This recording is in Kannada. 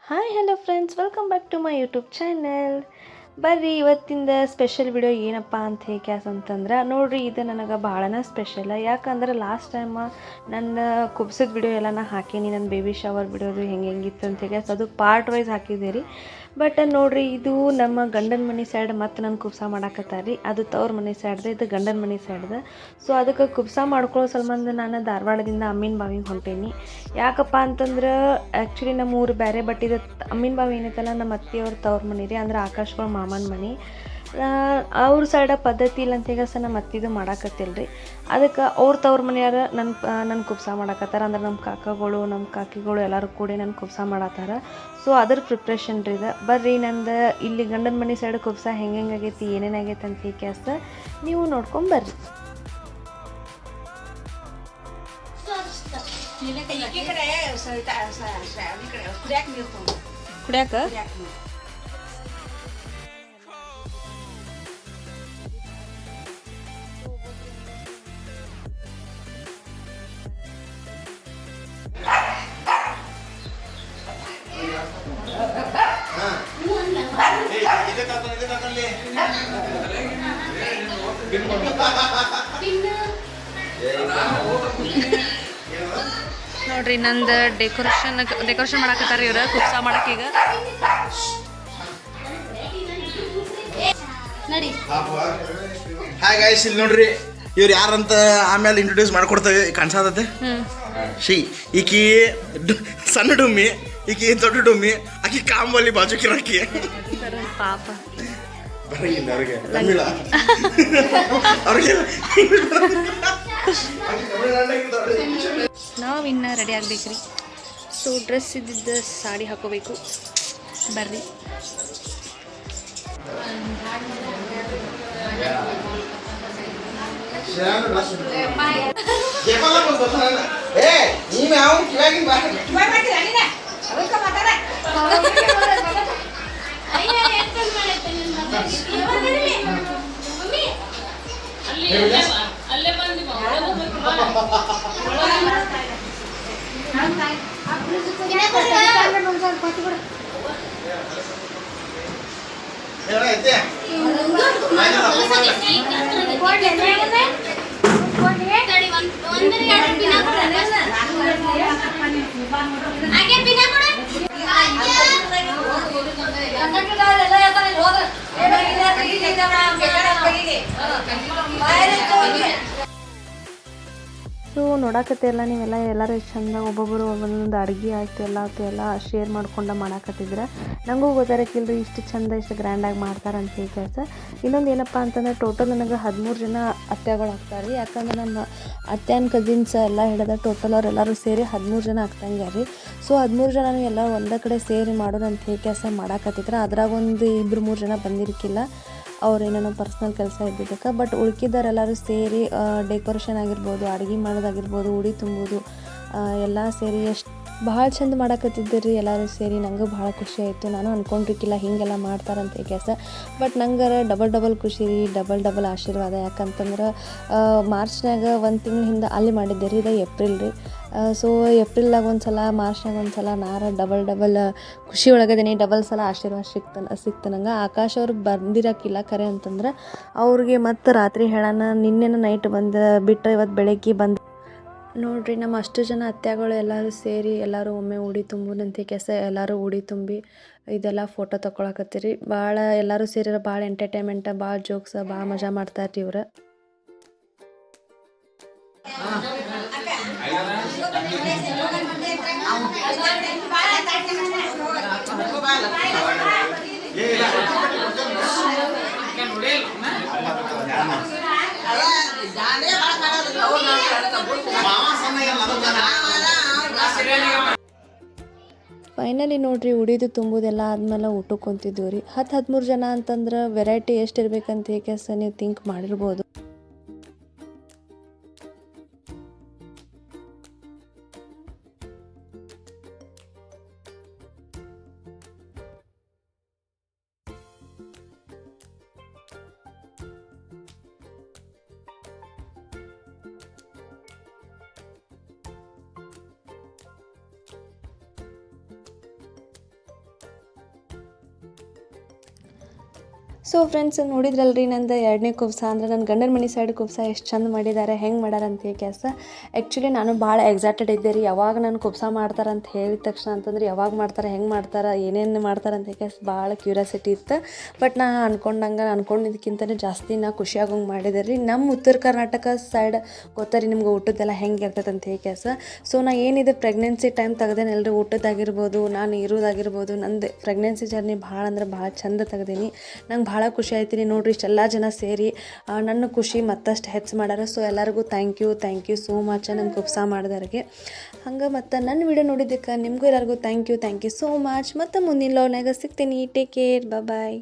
Hi hello friends, welcome back to my YouTube channel. ಬರ್ರಿ ಇವತ್ತಿಂದ ಸ್ಪೆಷಲ್ ವಿಡಿಯೋ ಏನಪ್ಪ ಅಂತ ಹೇಗೆ ಅಂತಂದ್ರೆ ನೋಡಿರಿ, ಇದು ನನಗೆ ಭಾಳನ ಸ್ಪೆಷಲ್. ಯಾಕಂದ್ರೆ ಲಾಸ್ಟ್ ಟೈಮ್ ನನ್ನ ಕುಬ್ಸದ ವಿಡಿಯೋ ಎಲ್ಲ ನಾ ಹಾಕೀನಿ, ನನ್ನ ಬೇಬಿ ಶವರ್ ವಿಡಿಯೋದು ಹೆಂಗಿತ್ತು ಅಂತ ಹೇಗೆ ಅದು ಪಾರ್ಟ್ ವೈಸ್ ಹಾಕಿದ್ದೆ ರೀ. ಬಟ್ ನೋಡಿರಿ, ಇದು ನಮ್ಮ ಗಂಡನ ಮನೆ ಸೈಡ್ ಮತ್ತು ನನ್ನ ಕುಬ್ಸ ಮಾಡಾಕತ್ತಾರೆ ರೀ. ಅದು ತವ್ರ ಮನೆ ಸೈಡ್ದೆ, ಇದು ಗಂಡನ ಮನೆ ಸೈಡ್ದೆ. ಸೊ ಅದಕ್ಕೆ ಕುಬ್ಸ ಮಾಡ್ಕೊಳ್ಳೋ ಸಂಬಂಧ ನಾನು ಧಾರವಾಡದಿಂದ ಅಮ್ಮಿನ ಬಾವಿಗೆ ಹೊಂಟೀನಿ. ಯಾಕಪ್ಪ ಅಂತಂದ್ರೆ ಆ್ಯಕ್ಚುಲಿ ನಮ್ಮ ಊರು ಬೇರೆ, ಬಟ್ ಇದು ಅಮ್ಮಿನ ಬಾವಿ ಏನೈತಲ್ಲ ನಮ್ಮ ಅತ್ತೆಯವ್ರ ತವ್ರ ಮನೆ ರೀ, ಅಂದ್ರೆ ಆಕಾಶ್ಗಳ ಮಾಮನ ಮನೆ. ಅವ್ರ ಸೈಡ ಪದ್ಧತಿ ಇಲ್ಲ ಅಂತ ಈಗ ನಮ್ಮ ಅತ್ತಿದು ಮಾಡಾಕತ್ತಿಲ್ಲ ರೀ. ಅದಕ್ಕೆ ಅವ್ರ ತವ್ರ ಮನೆಯವ್ರು ನನ್ನ ಕುಬ್ಸ ಮಾಡಾಕತ್ತಾರ. ಅಂದ್ರೆ ನಮ್ಮ ಕಾಕಗಳು ನಮ್ಮ ಕಾಕಿಗಳು ಎಲ್ಲರೂ ಕೂಡಿ ನನ್ನ ಕುಬ್ಸ ಮಾಡತ್ತಾರ. ಸೊ ಅದ್ರ ಪ್ರಿಪ್ರೇಷನ್ ರೀ ಇದು. ಬರ್ರಿ, ನಂದು ಇಲ್ಲಿ ಗಂಡನ ಮನೆ ಸೈಡ್ ಕುಬ್ಸ ಹೆಂಗೈತಿ ಏನೇನಾಗೈತೆ ಅಂತ ಹೇಗೆ ನೀವು ನೋಡ್ಕೊಂಡು ಬರ್ರಿ. ಕುಡಿಯಾಕ ನೋಡ್ರಿ, ನಂದು ಡೆಕೋರೇಷನ್ ಮಾಡಾಕತ್ತಾರ ಇವ್ರು ಕುಬ್ಸ ಮಾಡಕ್ಕೆ. ಈಗ ಹಾಯ್ ಗೈಸ್, ಇಲ್ಲಿ ನೋಡ್ರಿ ಇವ್ರು ಯಾರಂತ ಆಮೇಲೆ ಇಂಟ್ರೊಡ್ಯೂಸ್ ಮಾಡ್ಕೊಡ್ತೇವೆ. ಕಾಣಿಸತ್ತೆ ಈಕಿ ಸಣ್ಣ ಡುಮ್ಮಿ, ಈಕಿ ದೊಡ್ಡ ಡುಮ್ಮಿ, ಆಕಿ ಕಾಂಬಲ್ಲಿ ಬಾಜುಕಿರಾಕಿ ಪಾಪ ಬರಂಗಿಲ್ಲ ಅವ್ರಿಗೆ ತಮಿಳ ಅವ್ರಿಗೆ ನಾವು ಇನ್ನು ರೆಡಿ ಆಗ್ಬೇಕ್ರಿ. ಸೊ ಡ್ರೆಸ್ ಇದ್ದಿದ್ದ ಸಾಡಿ ಹಾಕೋಬೇಕು. ಬರ್ರಿ. ಸೊ ನೋಡಾಕತ್ತೆಲ್ಲ ನೀವೆಲ್ಲ ಎಲ್ಲರೂ ಚಂದ ಒಬ್ಬೊಬ್ಬರು ಒಂದೊಂದು ಅಡುಗೆ ಆಯಿತು ಎಲ್ಲ ಶೇರ್ ಮಾಡ್ಕೊಂಡು ಮಾಡಾಕತ್ತಿದ್ರೆ ನನಗೂ ಗೊತ್ತಾರಕ್ಕಿಲ್ರಿ ಇಷ್ಟು ಚಂದ ಇಷ್ಟು ಗ್ರ್ಯಾಂಡಾಗಿ ಮಾಡ್ತಾರೆ ಅಂತ ಹೇಳಿ ಕೆಲಸ. ಇನ್ನೊಂದು ಏನಪ್ಪ ಅಂತಂದ್ರೆ ಟೋಟಲ್ ನನಗೆ 13 ಜನ ಅತ್ತೆಗಳು ಆಗ್ತಾರೆ. ಯಾಕಂದ್ರೆ ನಮ್ಮ ಅತ್ತೆನ ಕಸಿನ್ಸ್ ಎಲ್ಲ ಹಿಡಿದ ಟೋಟಲ್ ಅವರೆಲ್ಲರೂ ಸೇರಿ 13 ಜನ ಆಗ್ತಂಗೆ ರೀ. ಸೊ 13 ಜನನೂ ಎಲ್ಲ ಒಂದೇ ಕಡೆ ಸೇರಿ ಮಾಡೋದು ಅಂತ ಹೇಳಿ ಕೆಲಸ ಮಾಡಾಕತ್ತಿದ್ರೆ ಅದ್ರಾಗ ಒಂದು 2-3 ಜನ ಬಂದಿರಕ್ಕಿಲ್ಲ, ಅವ್ರು ಏನೇನೋ ಪರ್ಸ್ನಲ್ ಕೆಲಸ ಇದ್ದಿದ್ದಕ್ಕೆ. ಬಟ್ ಉಳ್ಕಿದ್ದವರೆಲ್ಲರೂ ಸೇರಿ ಡೆಕೋರೇಷನ್ ಆಗಿರ್ಬೋದು, ಅಡುಗೆ ಮಾಡೋದಾಗಿರ್ಬೋದು, ಉಡಿ ತುಂಬೋದು ಎಲ್ಲ ಸೇರಿ ಎಷ್ಟು ಭಾಳ ಚಂದ ಮಾಡಾಕತ್ತಿದ್ದೆ ರೀ ಎಲ್ಲರೂ ಸೇರಿ. ನಂಗೆ ಭಾಳ ಖುಷಿ ಆಯಿತು. ನಾನು ಅಂದ್ಕೊಂಡಿರ್ಕಿಲ್ಲ ಹೀಗೆಲ್ಲ ಮಾಡ್ತಾರಂತ ಕೆಲಸ. ಬಟ್ ನಂಗೆ ಡಬಲ್ ಖುಷಿ ರೀ, ಡಬಲ್ ಆಶೀರ್ವಾದ. ಯಾಕಂತಂದ್ರೆ ಮಾರ್ಚ್ನಾಗ 1 ತಿಂಗಳ ಹಿಂದೆ ಅಲ್ಲಿ ಮಾಡಿದ್ದೆ ರೀ, ಇದು ಏಪ್ರಿಲ್ ರೀ. ಸೊ ಏಪ್ರಿಲ್ದಾಗ ಒಂದು ಸಲ, ಮಾರ್ಚ್ನಾಗ ಒಂದು ಸಲ ಡಬಲ್ ಖುಷಿ ಒಳಗದೇನಿ. ಡಬಲ್ ಸಲ ಆಶೀರ್ವಾದ ಸಿಕ್ತು ನಂಗೆ. ಆಕಾಶ್ ಅವ್ರು ಬಂದಿರೋಕ್ಕಿಲ್ಲ ಖರೆ ಅಂತಂದ್ರೆ, ಅವ್ರಿಗೆ ಮತ್ತು ರಾತ್ರಿ ಹೇಳೋಣ, ನಿನ್ನೆನ ನೈಟ್ ಬಿಟ್ಟು ಇವತ್ತು ಬೆಳಗ್ಗೆ ಬಂದು ನೋಡಿರಿ. ನಮ್ಮ ಅಷ್ಟು ಜನ ಅತ್ತೆಗಳು ಎಲ್ಲರೂ ಸೇರಿ ಎಲ್ಲರೂ ಒಮ್ಮೆ ಉಡಿ ತುಂಬುದಂತೆ ಕೆಲಸ. ಎಲ್ಲರೂ ಉಡಿ ತುಂಬಿ ಇದೆಲ್ಲ ಫೋಟೋ ತೊಗೊಳಕತ್ತೀರಿ. ಭಾಳ ಎಲ್ಲರೂ ಸೇರಿರೋ ಭಾಳ ಎಂಟರ್ಟೈನ್ಮೆಂಟ, ಭಾಳ ಜೋಕ್ಸ, ಭಾಳ ಮಜಾ ಮಾಡ್ತಾರ್ರಿ ಇವ್ರು. ಫೈನಲಿ ನೋಡಿರಿ, ಉಡಿದು ತುಂಬುದೆಲ್ಲ ಆದಮೇಲೆ ಊಟಕ್ಕೆ ಕುಂತಿದ್ದೀವಿ ರೀ. 13 ಜನ ಅಂತಂದ್ರೆ ವೆರೈಟಿ ಎಷ್ಟು ಇರ್ಬೇಕಂತ ಹೇಗೆ ನೀವು ಥಿಂಕ್ ಮಾಡಿರ್ಬೋದು. ಸೊ ಫ್ರೆಂಡ್ಸ್ ನೋಡಿದ್ರಲ್ರಿ ನಂದು 2ನೇ ಕುಬ್ಸ ಅಂದ್ರೆ ನನ್ನ ಗಂಡನ ಮನೆ ಸೈಡ್ ಕುಬ್ಸ ಎಷ್ಟು ಚಂದ ಮಾಡಿದ್ದಾರೆ, ಹೆಂಗೆ ಮಾಡ್ಯಾರ ಅಂತ ಹೇಳಿ ಕೆಲಸ. ಆ್ಯಕ್ಚುಲಿ ನಾನು ಭಾಳ ಎಕ್ಸೈಟೆಡ್ ಇದ್ದೆ ರೀ, ಯಾವಾಗ ನಾನು ಕುಬ್ಸ ಮಾಡ್ತಾರೆ ಅಂತ ಹೇಳಿದ ತಕ್ಷಣ ಅಂತಂದ್ರೆ ಯಾವಾಗ ಮಾಡ್ತಾರೆ, ಹೆಂಗೆ ಮಾಡ್ತಾರೆ, ಏನೇನು ಮಾಡ್ತಾರೆ ಅಂತ ಹೇಳಿ ಭಾಳ ಕ್ಯೂರಿಯಾಸಿಟಿ ಇತ್ತು. ಬಟ್ ನಾ ಅನ್ಕೊಂಡಿದ್ದಕ್ಕಿಂತಲೂ ಜಾಸ್ತಿ ನಾ ಖುಷಿಯಾಗಂಗೆ ಮಾಡಿದೆ ರೀ. ನಮ್ಮ ಉತ್ತರ ಕರ್ನಾಟಕ ಸೈಡ್ ಗೊತ್ತಾರೆ ನಿಮ್ಗೆ ಊಟದ್ದೆಲ್ಲ ಹೆಂಗೆ ಇರ್ತೈತೆ ಅಂತ ಹೇಳಿ ಕೆಲಸ. ಸೊ ನಾ ಏನಿದೆ ಪ್ರೆಗ್ನೆನ್ಸಿ ಟೈಮ್ ತೆಗ್ದೇನಲ್ರಿ, ಊಟದ್ದಾಗಿರ್ಬೋದು, ನಾನು ಇರೋದಾಗಿರ್ಬೋದು, ನಂದು ಪ್ರೆಗ್ನೆನ್ಸಿ ಜರ್ನಿ ಭಾಳ ಅಂದ್ರೆ ಭಾಳ ಚಂದ ತೆಗ್ದೀನಿ. ನಂಗೆ ಭಾಳ ಖುಷಿ ಆಯ್ತು ರೀ. ನೋಡಿರಿ ಇಷ್ಟೆಲ್ಲ ಜನ ಸೇರಿ ನನ್ನ ಖುಷಿ ಮತ್ತಷ್ಟು ಹೆಚ್ಚು ಮಾಡ್ಯಾರ. ಸೊ ಎಲ್ಲರಿಗೂ ಥ್ಯಾಂಕ್ ಯು ಸೋ ಮಚ್ ನನ್ನ ಕುಬ್ಸ ಮಾಡಿದವ್ರಿಗೆ. ಹಂಗೆ ಮತ್ತು ನನ್ನ ವಿಡಿಯೋ ನೋಡಿದ್ದಕ್ಕೆ ನಿಮಗೂ ಎಲ್ಲರಿಗೂ ಥ್ಯಾಂಕ್ ಯು ಸೋ ಮಚ್. ಮತ್ತು ಮುಂದಿನ ಲಾಗ್ನಾಗ ಸಿಗ್ತೀನಿ. ಟೇಕ್ ಕೇರ್, ಬಾಯ್.